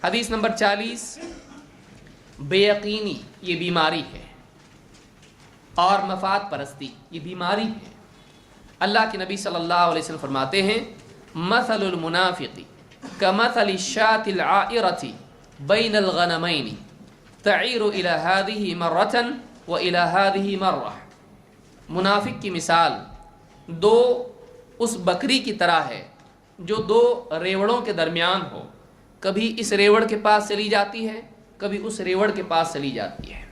حدیث نمبر 40، بے یقینی یہ بیماری ہے، اور مفاد پرستی یہ بیماری ہے۔ اللہ کے نبی صلی اللہ علیہ وسلم فرماتے ہیں مثل المنافق کمثل الشاة العائرة بین الغنمین تعیر الی هذه مرة والی هذه مرة۔ منافق کی مثال دو اس بکری کی طرح ہے جو دو ریوڑوں کے درمیان ہو، کبھی اس ریوڑ کے پاس چلی جاتی ہے، کبھی اس ریوڑ کے پاس چلی جاتی ہے۔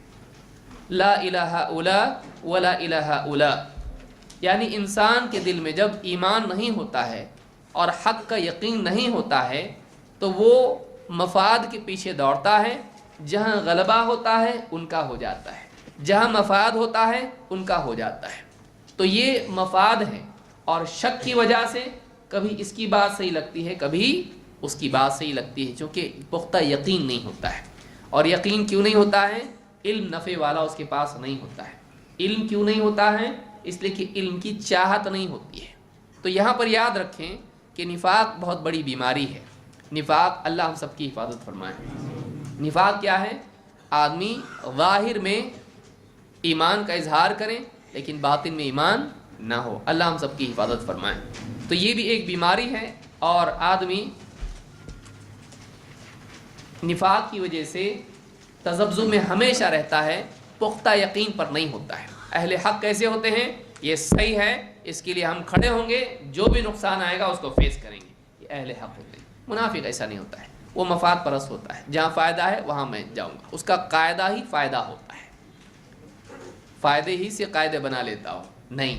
لا الہ الا ولا الہ الا، یعنی انسان کے دل میں جب ایمان نہیں ہوتا ہے اور حق کا یقین نہیں ہوتا ہے تو وہ مفاد کے پیچھے دوڑتا ہے، جہاں غلبہ ہوتا ہے ان کا ہو جاتا ہے، جہاں مفاد ہوتا ہے ان کا ہو جاتا ہے۔ تو یہ مفاد ہے، اور شک کی وجہ سے کبھی اس کی بات صحیح لگتی ہے، کبھی اس کی بات صحیح لگتی ہے، چونکہ پختہ یقین نہیں ہوتا ہے۔ اور یقین کیوں نہیں ہوتا ہے؟ علم نفع والا اس کے پاس نہیں ہوتا ہے۔ علم کیوں نہیں ہوتا ہے؟ اس لیے کہ علم کی چاہت نہیں ہوتی ہے۔ تو یہاں پر یاد رکھیں کہ نفاق بہت بڑی بیماری ہے۔ نفاق، اللہ ہم سب کی حفاظت فرمائے۔ نفاق کیا ہے؟ آدمی ظاہر میں ایمان کا اظہار کریں لیکن باطن میں ایمان نہ ہو، اللہ ہم سب کی حفاظت فرمائے۔ تو یہ بھی ایک بیماری ہے، اور آدمی نفاق کی وجہ سے تذبذب میں ہمیشہ رہتا ہے، پختہ یقین پر نہیں ہوتا ہے۔ اہل حق کیسے ہوتے ہیں؟ یہ صحیح ہے، اس کے لیے ہم کھڑے ہوں گے، جو بھی نقصان آئے گا اس کو فیس کریں گے، یہ اہل حق ہوتے ہیں۔ منافق ایسا نہیں ہوتا ہے، وہ مفاد پرست ہوتا ہے، جہاں فائدہ ہے وہاں میں جاؤں گا، اس کا قاعدہ ہی فائدہ ہوتا ہے، فائدے ہی سے قاعدے بنا لیتا ہوں، نہیں